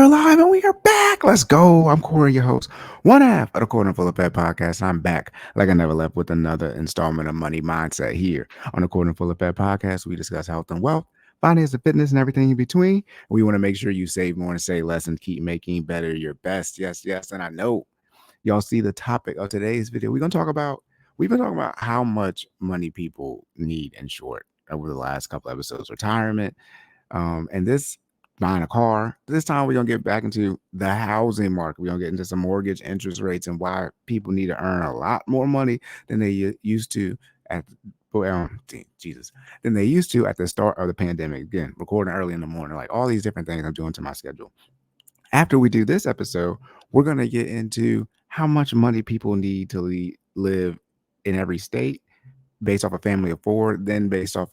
alive and we are back. Let's go. I'm Corey, your host, one half of the Corner Full of Pet podcast. I'm back like I never left with another installment of Money Mindset here on the Corner Full of Pet podcast. We discuss health and wealth, finance and fitness, and everything in between. We want to make sure you save more and say less and keep making better your best. Yes, yes. And I know y'all see the topic of today's video. We've been talking about how much money people need in short over the last couple episodes. Retirement, and this buying a car. This time we're gonna get back into the housing market. We're gonna get into some mortgage interest rates and why people need to earn a lot more money than they used to at Jesus than they used to at the start of the pandemic. Again, recording early in the morning, like all these different things I'm doing to my schedule. After we do this episode, we're gonna get into how much money people need to live in every state based off a family of four, then based off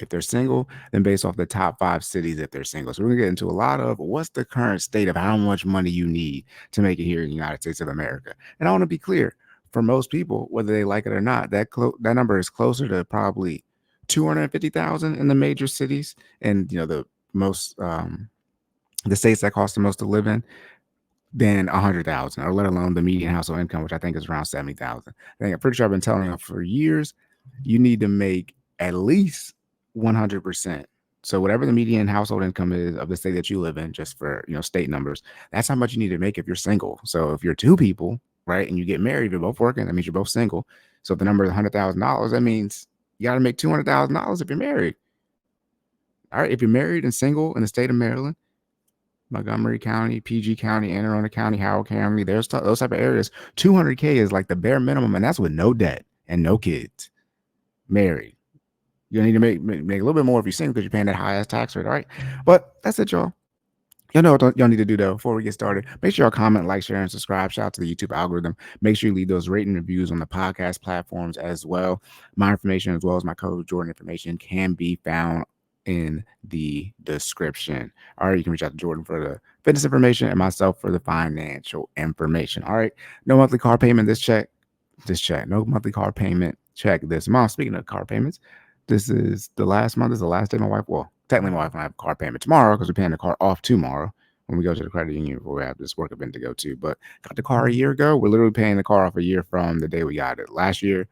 if they're single, then based off the top 5 cities if they're single. So we're gonna get into a lot of what's the current state of how much money you need to make it here in the United States of America. And I want to be clear, for most people, whether they like it or not, that number is closer to probably 250,000 in the major cities, and the most the states that cost the most to live in, than 100,000, or let alone the median household income, which I think is around 70,000. I'm pretty sure I've been telling you for years, you need to make at least 100%. So whatever the median household income is of the state that you live in, just for state numbers, that's how much you need to make if you're single. So if you're two people, right, and you get married, you're both working, that means you're both single. So if the number is $100,000, that means you got to make $200,000 if you're married. All right, if you're married and single in the state of Maryland, Montgomery County, PG County, Anne Arundel County, Howard County, those type of areas, 200K is like the bare minimum, and that's with no debt and no kids. Married. You need to make a little bit more if you're single because you're paying that high ass tax rate, all right? But that's it, y'all. Y'all know what y'all need to do, though, before we get started. Make sure y'all comment, like, share, and subscribe. Shout out to the YouTube algorithm. Make sure you leave those rating reviews on the podcast platforms as well. My information, as well as my coach Jordan information, can be found in the description. All right, you can reach out to Jordan for the fitness information and myself for the financial information. All right, no monthly car payment this check. No monthly car payment check this month. Speaking of car payments, this is the last month. This is the last day my wife, well, technically my wife will have a car payment tomorrow because we're paying the car off tomorrow when we go to the credit union before we have this work event to go to. But got the car a year ago. We're literally paying the car off a year from the day we got it. Last year,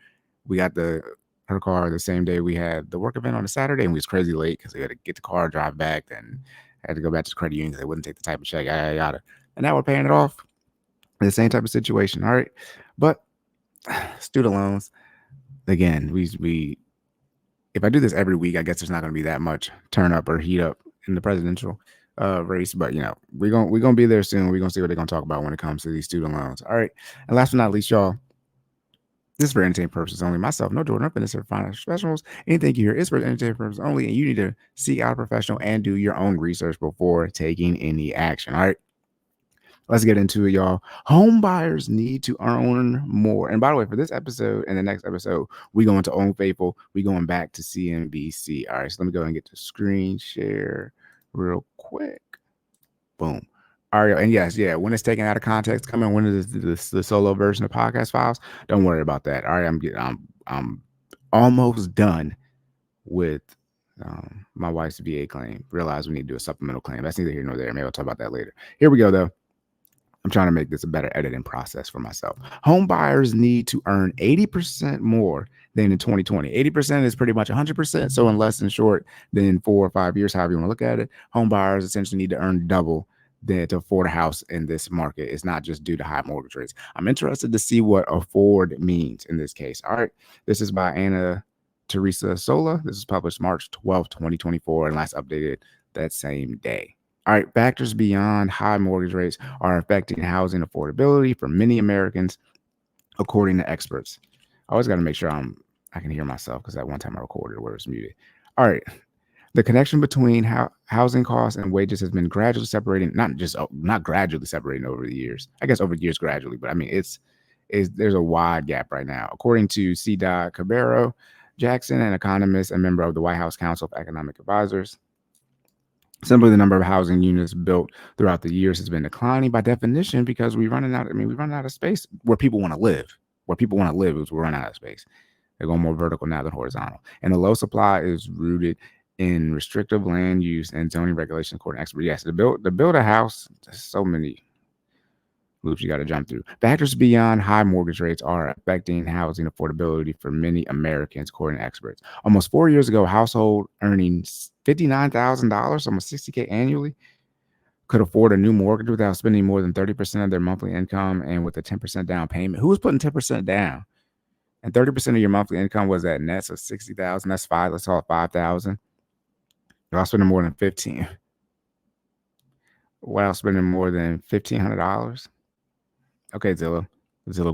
we got her car the same day we had the work event on a Saturday, and we was crazy late because we had to get the car, drive back, then had to go back to the credit union because they wouldn't take the type of check, yada, yada. And now we're paying it off. The same type of situation, all right? But student loans, again, we if I do this every week, I guess there's not going to be that much turn up or heat up in the presidential race. But we're gonna be there soon. We're gonna see what they're gonna talk about when it comes to these student loans. All right. And last but not least, y'all, this is for entertainment purposes only. Myself, no Jordan, up in this for financial professionals. Anything you hear is for entertainment purposes only, and you need to seek out a professional and do your own research before taking any action. All right. Let's get into it, y'all. Home buyers need to earn more. And by the way, for this episode and the next episode, we going to Own Faithful. We going back to CNBC. All right, so let me go and get the screen share real quick. Boom. All right, and yes, when it's taken out of context, coming when is the solo version of podcast files, don't worry about that. All right, I'm almost done with my wife's VA claim. Realize we need to do a supplemental claim. That's neither here nor there. Maybe I'll talk about that later. Here we go, though. I'm trying to make this a better editing process for myself. Home buyers need to earn 80% more than in 2020. 80% is pretty much 100%. So in less than short than 4 or 5 years, however you want to look at it, home buyers essentially need to earn double than to afford a house in this market. It's not just due to high mortgage rates. I'm interested to see what afford means in this case. All right. This is by Anna Teresa Sola. This is published March 12, 2024, and last updated that same day. All right, factors beyond high mortgage rates are affecting housing affordability for many Americans, according to experts. I always got to make sure I can hear myself because that one time I recorded where it's muted. All right, the connection between housing costs and wages has been gradually separating, not gradually separating over the years. I guess over the years gradually, but I mean there's a wide gap right now, according to C. Cabero Jackson, an economist and member of the White House Council of Economic Advisors. Simply, the number of housing units built throughout the years has been declining by definition because we're running out of space where people want to live. Where people want to live is we're running out of space. They're going more vertical now than horizontal. And the low supply is rooted in restrictive land use and zoning regulations, according to experts. Yes, to build a house, there's so many loops you got to jump through. Factors beyond high mortgage rates are affecting housing affordability for many Americans, according to experts. Almost 4 years ago, household earning $59,000, almost 60K annually, could afford a new mortgage without spending more than 30% of their monthly income and with a 10% down payment. Who was putting 10% down? And 30% of your monthly income was at net, so 60,000. That's five. Let's call it 5,000. Without spending more than 15. Without spending more than $1,500. Okay, Zillow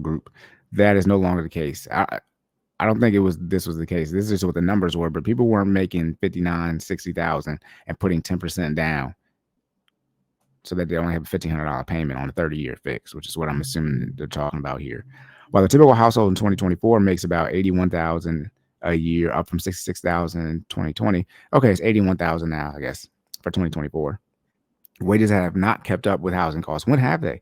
Group. That is no longer the case. I don't think this was the case. This is what the numbers were, but people weren't making 59, 60,000 and putting 10% down so that they only have a $1,500 payment on a 30-year fix, which is what I'm assuming they're talking about here. While the typical household in 2024 makes about 81,000 a year, up from 66,000 in 2020. Okay, it's 81,000 now, I guess, for 2024. Wages have not kept up with housing costs. When have they?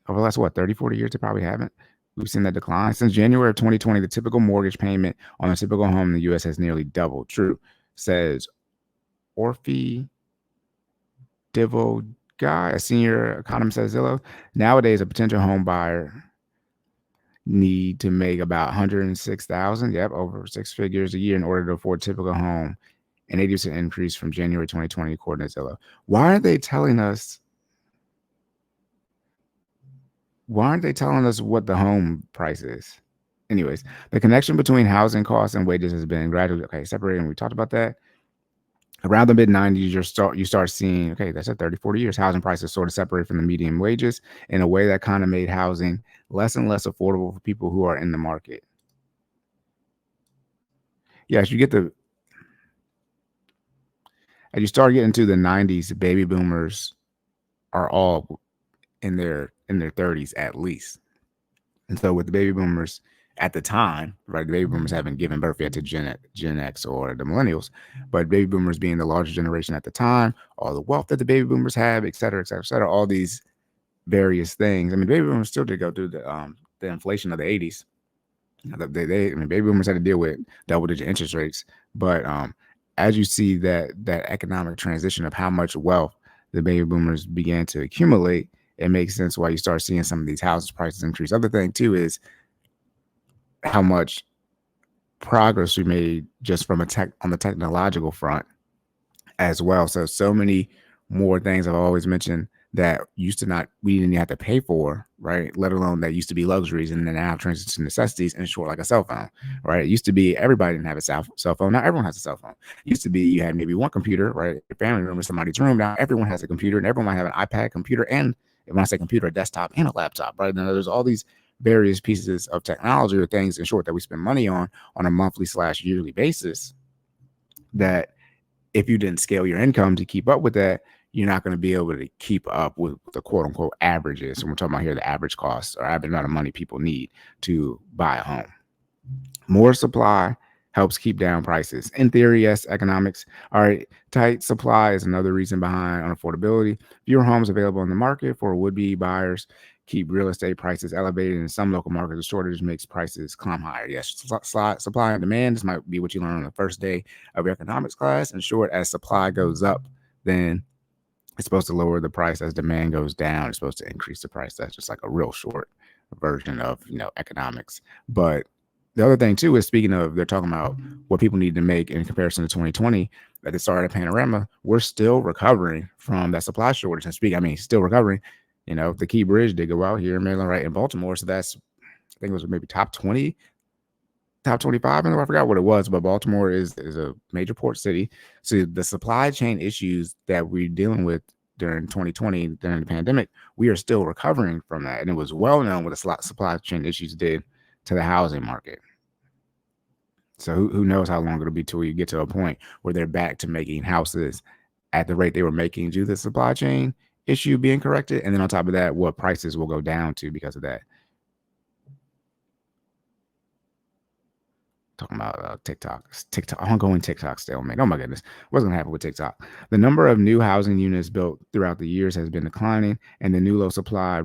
Over the last, 30, 40 years, they probably haven't. We've seen that decline. Since January of 2020, the typical mortgage payment on a typical home in the U.S. has nearly doubled. True, says Orphe Divo Guy, a senior economist at Zillow. Nowadays, a potential home buyer need to make about 106,000, over six figures a year in order to afford a typical home, an 80% increase from January 2020, according to Zillow. Why aren't they telling us what the home price is? Anyways, the connection between housing costs and wages has been gradually separating. We talked about that. Around the mid-90s, you start seeing, that's at 30, 40 years, housing prices sort of separate from the median wages in a way that kind of made housing less and less affordable for people who are in the market. Yes, as you start getting to the 90s, baby boomers are all in their 30s at least. And so with the baby boomers at the time, right, the baby boomers haven't given birth yet to Gen X or the millennials, but baby boomers being the largest generation at the time, all the wealth that the baby boomers have, et cetera, et cetera, et cetera, all these various things. I mean, baby boomers still did go through the inflation of the 80s. Baby boomers had to deal with double-digit interest rates, but as you see that economic transition of how much wealth the baby boomers began to accumulate, it makes sense why you start seeing some of these houses prices increase. Other thing too is how much progress we made just from on the technological front as well. So many more things I've always mentioned that we didn't have to pay for, right? Let alone that used to be luxuries and then now transition to necessities, and short, like a cell phone, right? It used to be everybody didn't have a cell phone. Now everyone has a cell phone. It used to be you had maybe one computer, right? Your family room or somebody's room. Now everyone has a computer, and everyone might have an iPad, computer, and when I say computer, a desktop and a laptop, right? Now there's all these various pieces of technology or things, in short, that we spend money on a monthly/yearly basis that if you didn't scale your income to keep up with that, you're not going to be able to keep up with the quote unquote averages. And we're talking about here the average cost or average amount of money people need to buy a home. More supply helps keep down prices. In theory, yes, economics. All right, tight supply is another reason behind unaffordability. Fewer homes available in the market for would-be buyers keep real estate prices elevated. In some local markets, the shortage makes prices climb higher. Yes, supply and demand. This might be what you learn on the first day of your economics class. In short, as supply goes up, then it's supposed to lower the price. As demand goes down, it's supposed to increase the price. That's just like a real short version of economics. But the other thing too is, speaking of, they're talking about what people need to make in comparison to 2020 at the start of Panorama. We're still recovering from that supply shortage. And still recovering. The Key Bridge did go out here in Maryland, right, in Baltimore. So that's, I think it was maybe top 20, top 25. I forgot what it was, but Baltimore is a major port city. So the supply chain issues that we're dealing with during 2020, during the pandemic, we are still recovering from that. And it was well known what the supply chain issues did to the housing market. So who knows how long it'll be till you get to a point where they're back to making houses at the rate they were making due to the supply chain issue being corrected. And then on top of that, what prices will go down to because of that. Talking about TikTok, ongoing TikTok stalemate. Oh my goodness, what's going to happen with TikTok? The number of new housing units built throughout the years has been declining, and the new low supply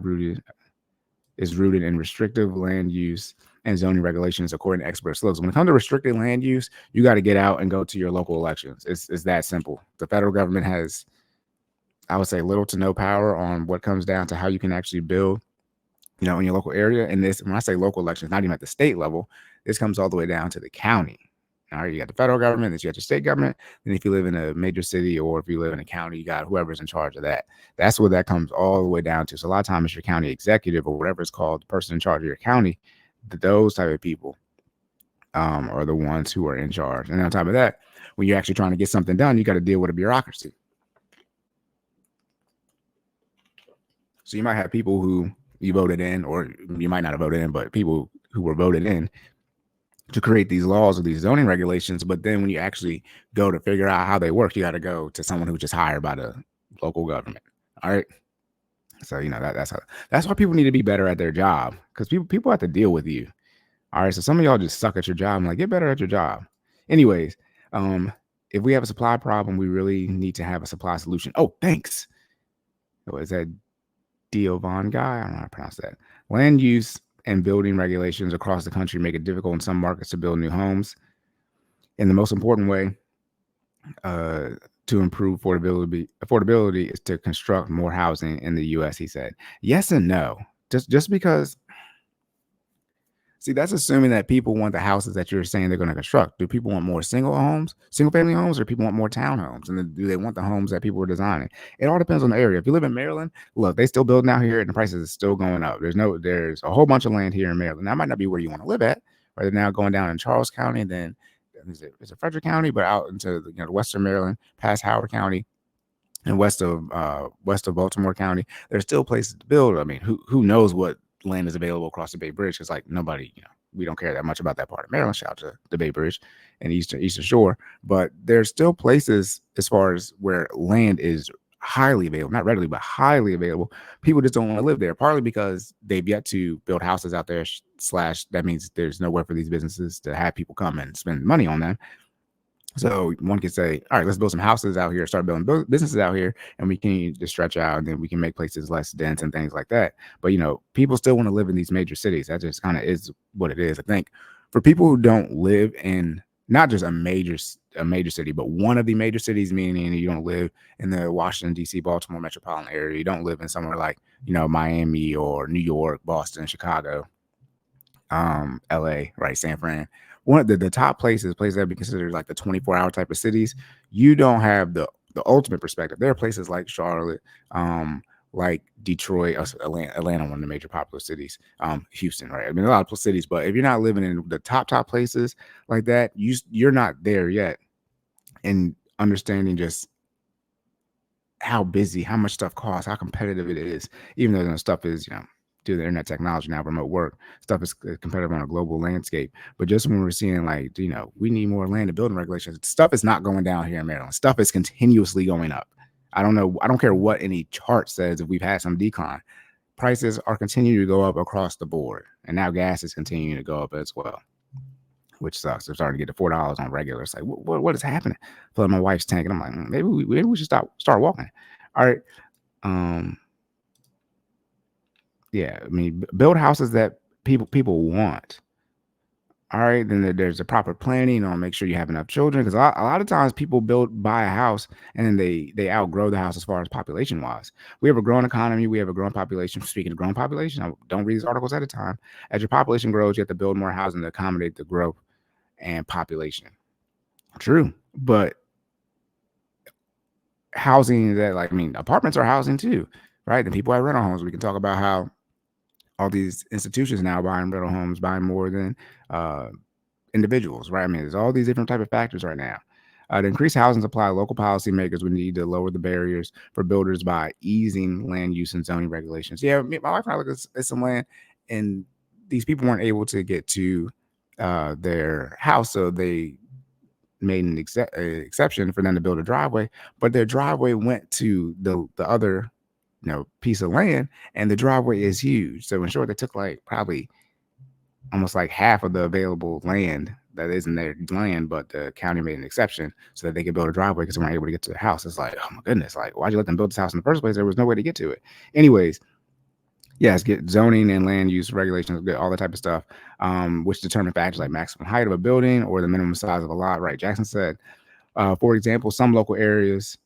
is rooted in restrictive land use and zoning regulations according to experts. Look, so when it comes to restricted land use, you got to get out and go to your local elections. It's that simple. The federal government has, I would say, little to no power on what comes down to how you can actually build, in your local area. And this, when I say local elections, not even at the state level, this comes all the way down to the county. All right, you got the federal government, then you got your state government. Then if you live in a major city or if you live in a county, you got whoever's in charge of that. That's what that comes all the way down to. So a lot of times it's your county executive or whatever it's called, the person in charge of your county. Those type of people are the ones who are in charge. And on top of that, when you're actually trying to get something done, you got to deal with a bureaucracy. So you might have people who you voted in, or you might not have voted in, but people who were voted in to create these laws or these zoning regulations. But then when you actually go to figure out how they work, you got to go to someone who's just hired by the local government. All right. So, that's why people need to be better at their job, because people have to deal with you. All right. So some of y'all just suck at your job. I'm like, get better at your job. Anyways, if we have a supply problem, we really need to have a supply solution. Oh, thanks. Is that Diovon guy? I don't know how to pronounce that. Land use and building regulations across the country make it difficult in some markets to build new homes. And the most important way to improve affordability is to construct more housing in the U.S., he said. Yes and no. Just because, see, that's assuming that people want the houses that you're saying they're going to construct. Do people want more single family homes, or people want more townhomes? And then do they want the homes that people are designing? It all depends on the area. If you live in Maryland, look, they still building out here and the prices are still going up. There's a whole bunch of land here in Maryland. That might not be where you want to live at. Right, they're now going down in Charles County, and then is it Frederick County, but out into the western Maryland, past Howard County, and west of Baltimore County. There's still places to build. I mean, who knows what land is available across the Bay Bridge? Because like nobody, we don't care that much about that part of Maryland. Shout out to the Bay Bridge and Eastern Shore. But there's still places as far as where land is highly available, not readily, but highly available. People just don't want to live there, partly because they've yet to build houses out there. / that means there's nowhere for these businesses to have people come and spend money on them. So one could say, all right, let's build some houses out here, start building businesses out here, and we can just stretch out, and then we can make places less dense and things like that. But, people still want to live in these major cities. That just kind of is what it is. I think for people who don't live in not just a major city, but one of the major cities, meaning you don't live in the Washington, D.C., Baltimore metropolitan area. You don't live in somewhere like, Miami or New York, Boston, Chicago, LA, right, San Fran. One of the top places that be considered like the 24-hour type of cities, you don't have the ultimate perspective. There are places like Charlotte, like Detroit, Atlanta, one of the major popular cities, Houston, right? I mean, a lot of cities, but if you're not living in the top places like that, you're not there yet. And understanding just how busy, how much stuff costs, how competitive it is, even though stuff is, due to the internet technology now, remote work, stuff is competitive on a global landscape. But just when we're seeing like, we need more land and building regulations, stuff is not going down here in Maryland. Stuff is continuously going up. I don't know. I don't care what any chart says if we've had some decline. Prices are continuing to go up across the board. And now gas is continuing to go up as well, which sucks. They're starting to get to $4 on regular. It's like, what is happening? Filling my wife's tank. And I'm like, maybe we should start walking. All right. Yeah, I mean, build houses that people want. All right, then there's a proper planning on make sure you have enough children, because a lot of times people buy a house and then they outgrow the house as far as population wise. We have a growing economy, we have a growing population. Speaking of growing population, I don't read these articles at a time. As your population grows, you have to build more housing to accommodate the growth and population. True, but housing apartments are housing too, right? Then people have rental homes. We can talk about how all these institutions now buying rental homes, buying more than individuals, right? I mean, there's all these different type of factors right now. To increase housing supply, local policymakers would need to lower the barriers for builders by easing land use and zoning regulations. Yeah, my wife and I looked at some land, and these people weren't able to get to their house, so they made an exception for them to build a driveway, but their driveway went to the other piece of land, and the driveway is huge. So in short, they took like probably almost like half of the available land that isn't their land, but the county made an exception so that they could build a driveway because they weren't able to get to the house. It's like, oh my goodness, like why'd you let them build this house in the first place? There was no way to get to it. Anyways, Yes, get zoning and land use regulations, get all that type of stuff, which determine factors like maximum height of a building or the minimum size of a lot. Right? Jackson said, for example, some local areas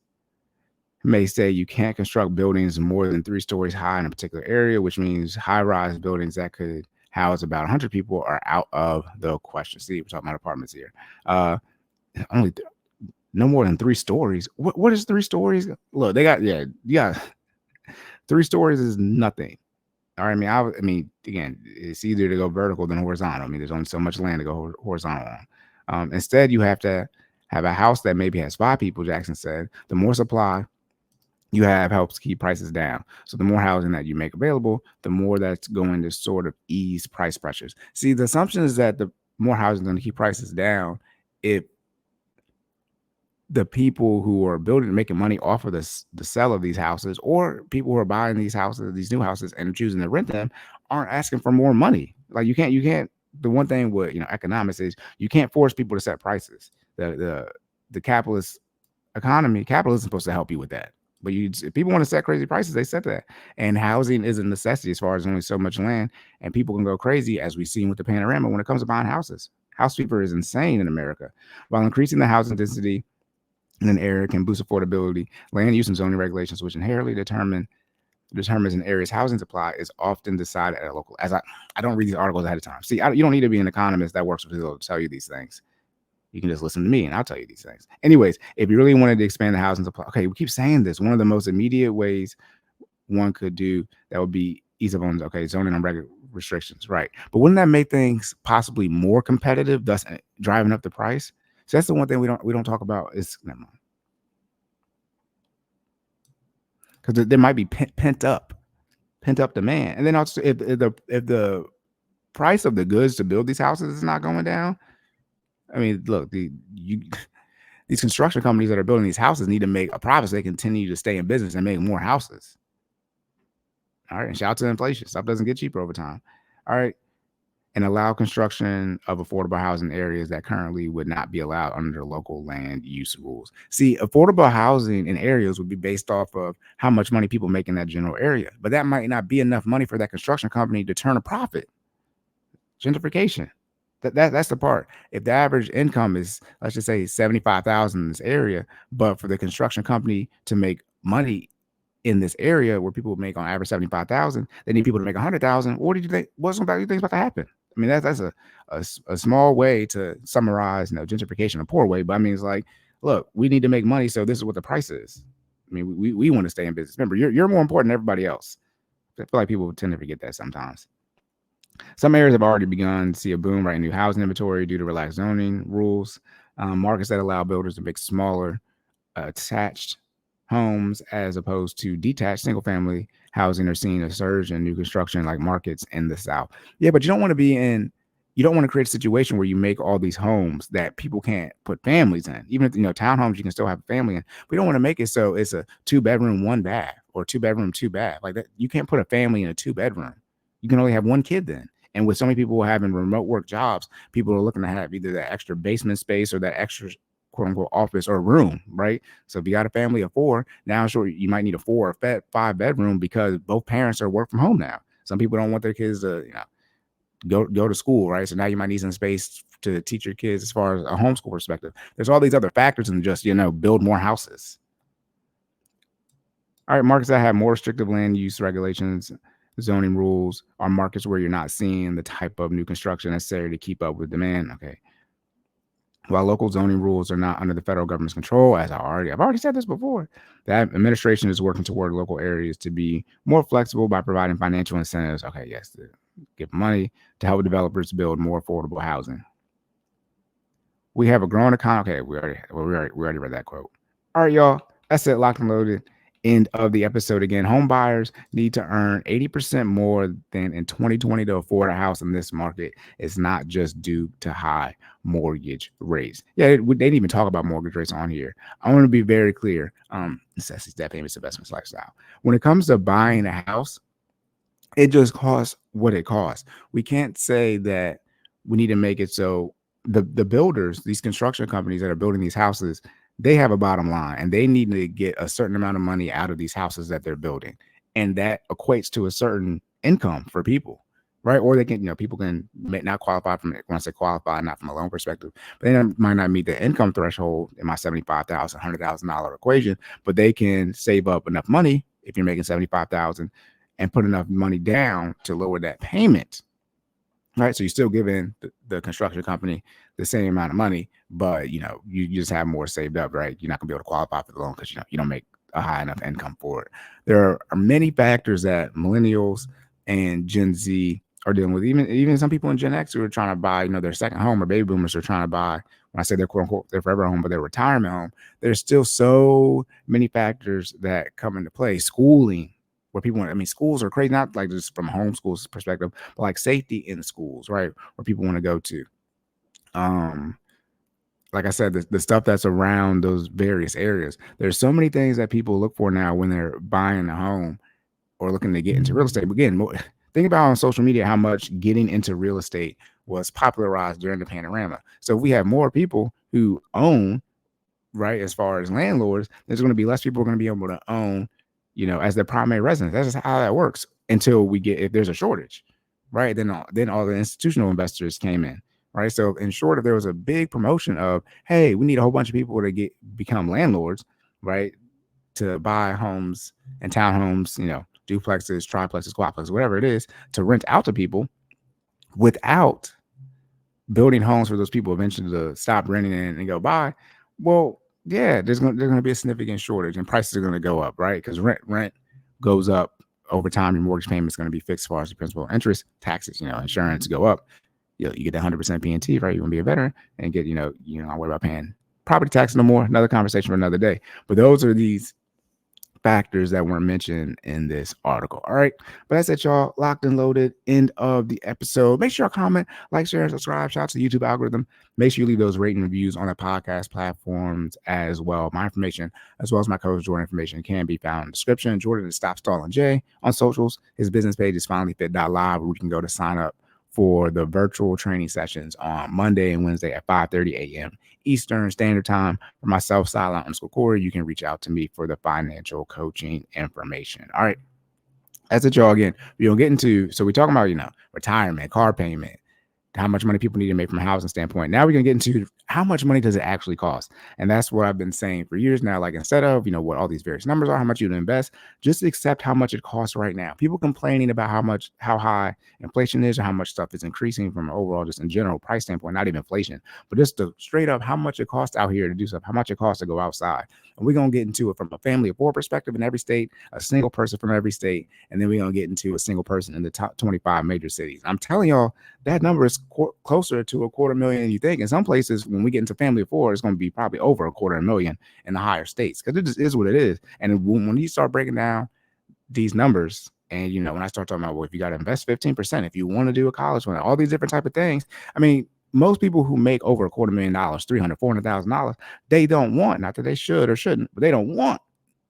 may say you can't construct buildings more than 3 stories high in a particular area, which means high-rise buildings that could house about 100 people are out of the question. See, we're talking about apartments here. Uh, only no more than 3 stories. What is 3 stories? Look, they got yeah. 3 stories is nothing. All right, I mean, again, it's easier to go vertical than horizontal. I mean, there's only so much land to go horizontal on. Instead, you have to have a house that maybe has 5 people. Jackson said, the more supply you have helps keep prices down. So the more housing that you make available, the more that's going to sort of ease price pressures. See, the assumption is that the more housing is going to keep prices down if the people who are building and making money off of the sale of these houses, or people who are buying these houses, these new houses, and choosing to rent them, aren't asking for more money. Like you can't. The one thing with economics is you can't force people to set prices. The capitalist economy, capitalism is supposed to help you with that. But if people want to set crazy prices, they set that. And housing is a necessity as far as only so much land, and people can go crazy, as we've seen with the panorama when it comes to buying houses. House fever is insane in America. While increasing the housing density in an area can boost affordability, land use and zoning regulations, which inherently determines an area's housing supply, is often decided at a local. I don't read these articles ahead of time. See, you don't need to be an economist that works with Zillow to tell you these things. You can just listen to me and I'll tell you these things. Anyways, if you really wanted to expand the housing supply, okay, we keep saying this. One of the most immediate ways one could do that would be ease of owns. Okay, zoning and regular restrictions, right? But wouldn't that make things possibly more competitive, thus driving up the price? So that's the one thing we don't talk about is never mind, because there might be pent up demand, and then also if the price of the goods to build these houses is not going down. I mean, look, these construction companies that are building these houses need to make a profit so they continue to stay in business and make more houses. All right. And shout out to inflation. Stuff doesn't get cheaper over time. All right. And allow construction of affordable housing areas that currently would not be allowed under local land use rules. See, affordable housing in areas would be based off of how much money people make in that general area. But that might not be enough money for that construction company to turn a profit. Gentrification. That's the part. If the average income is, let's just say, 75,000 in this area, but for the construction company to make money in this area where people make on average 75,000, they need people to make 100,000. What did you think? What's about you think about to happen? I mean, that's a small way to summarize, gentrification, a poor way. But I mean, it's like, look, we need to make money, so this is what the price is. I mean, we want to stay in business. Remember, you're more important than everybody else. I feel like people tend to forget that sometimes. Some areas have already begun to see a boom right in new housing inventory due to relaxed zoning rules. Markets that allow builders to make smaller attached homes as opposed to detached single family housing are seeing a surge in new construction like markets in the South. Yeah, but you don't want to create a situation where you make all these homes that people can't put families in. Even if townhomes you can still have a family in. We don't want to make it so it's a 2-bedroom, 1 bath, or 2-bedroom, 2 bath. Like that, you can't put a family in a 2-bedroom. You can only have one kid then. And with so many people having remote work jobs, people are looking to have either that extra basement space or that extra quote unquote office or room, right? So if you got a family of 4, now sure you might need a 4 or 5-bedroom because both parents are work from home now. Some people don't want their kids to go to school, right? So now you might need some space to teach your kids as far as a homeschool perspective. There's all these other factors than just build more houses. All right, markets that have more restrictive land use regulations, zoning rules, are markets where you're not seeing the type of new construction necessary to keep up with demand. Okay. While local zoning rules are not under the federal government's control, as I've already said this before, that administration is working toward local areas to be more flexible by providing financial incentives. Okay, yes, to give money to help developers build more affordable housing. We have a growing economy. Okay, we already read that quote. All right, y'all. That's it. Locked and loaded. End of the episode again. Home buyers need to earn 80% more than in 2020 to afford a house in this market. It's not just due to high mortgage rates. Yeah, they didn't even talk about mortgage rates on here. I want to be very clear. Necessities that famous investments lifestyle. When it comes to buying a house, it just costs what it costs. We can't say that we need to make it so the builders, these construction companies that are building these houses, they have a bottom line and they need to get a certain amount of money out of these houses that they're building. And that equates to a certain income for people, right? Or they can, people can not qualify from, when I say qualify, not from a loan perspective, but they might not meet the income threshold in my $75,000, $100,000 equation, but they can save up enough money if you're making 75,000 and put enough money down to lower that payment. Right. So you're still giving the construction company the same amount of money, but you just have more saved up, right? You're not gonna be able to qualify for the loan because you don't make a high enough income for it. There are many factors that millennials and Gen Z are dealing with. Even some people in Gen X who are trying to buy, their second home, or baby boomers are trying to buy, when I say their quote unquote their forever home, but their retirement home. There's still so many factors that come into play. Schooling, where people want, schools are crazy, not like just from a homeschool perspective, but like safety in schools, right? Where people want to go to. Like I said, the stuff that's around those various areas. There's so many things that people look for now when they're buying a home or looking to get into real estate. But again, think about on social media how much getting into real estate was popularized during the panorama. So if we have more people who own, right, as far as landlords, there's going to be less people are going to be able to own, as their primary residence. That's just how that works until we get, if there's a shortage, right? Then all the institutional investors came in, right? So in short, if there was a big promotion of, hey, we need a whole bunch of people to become landlords, right, to buy homes and townhomes, duplexes, triplexes, quadplexes, whatever it is, to rent out to people without building homes for those people eventually to stop renting in and go buy. Well, yeah, there's going to be a significant shortage and prices are going to go up, right? Because rent goes up over time. Your mortgage payment is going to be fixed as far as the principal, interest, taxes, insurance go up. You get the 100% PNT, right? You're going to be a veteran and get, you don't worry about paying property tax no more. Another conversation for another day. But those are these factors that weren't mentioned in this article. All right. But that's it, y'all. Locked and loaded. End of the episode. Make sure you comment, like, share, and subscribe. Shout out to the YouTube algorithm. Make sure you leave those rating reviews on the podcast platforms as well. My information, as well as my coach Jordan information, can be found in the description. Jordan is Stop Stalling J on socials. His business page is finallyfit.live, where we can go to sign up for the virtual training sessions on Monday and Wednesday at 5:30 a.m. Eastern Standard Time. For myself, Silent_Corey, you can reach out to me for the financial coaching information. All right. That's it, y'all. Again, we're going to get into, so we're talking about, retirement, car payment, how much money people need to make from a housing standpoint. Now we're going to get into how much money does it actually cost? And that's what I've been saying for years now. Like, instead of, what all these various numbers are, how much you invest, just accept how much it costs right now. People complaining about how high inflation is or how much stuff is increasing from an overall, just in general price standpoint, not even inflation, but just the straight up how much it costs out here to do stuff, how much it costs to go outside. And we're going to get into it from a family of four perspective in every state, a single person from every state, and then we're going to get into a single person in the top 25 major cities. I'm telling y'all, that number is closer to $250,000 than you think. In some places, when we get into family of four, it's going to be probably over $250,000 in the higher states, because it just is what it is. And when you start breaking down these numbers, and when I start talking about, well, if you got to invest 15%, if you want to do a college one, all these different type of things, most people who make over $250,000, $300,000, $400,000, they don't want, not that they should or shouldn't, but they don't want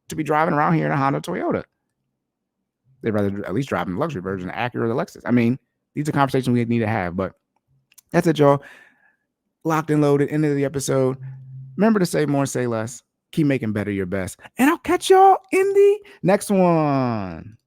to be driving around here in a Honda, Toyota. They'd rather at least drive in the luxury version, Acura or the Lexus. These are conversations we need to have. But that's it, y'all. Locked and loaded. End of the episode. Remember to say more, say less. Keep making better your best. And I'll catch y'all in the next one.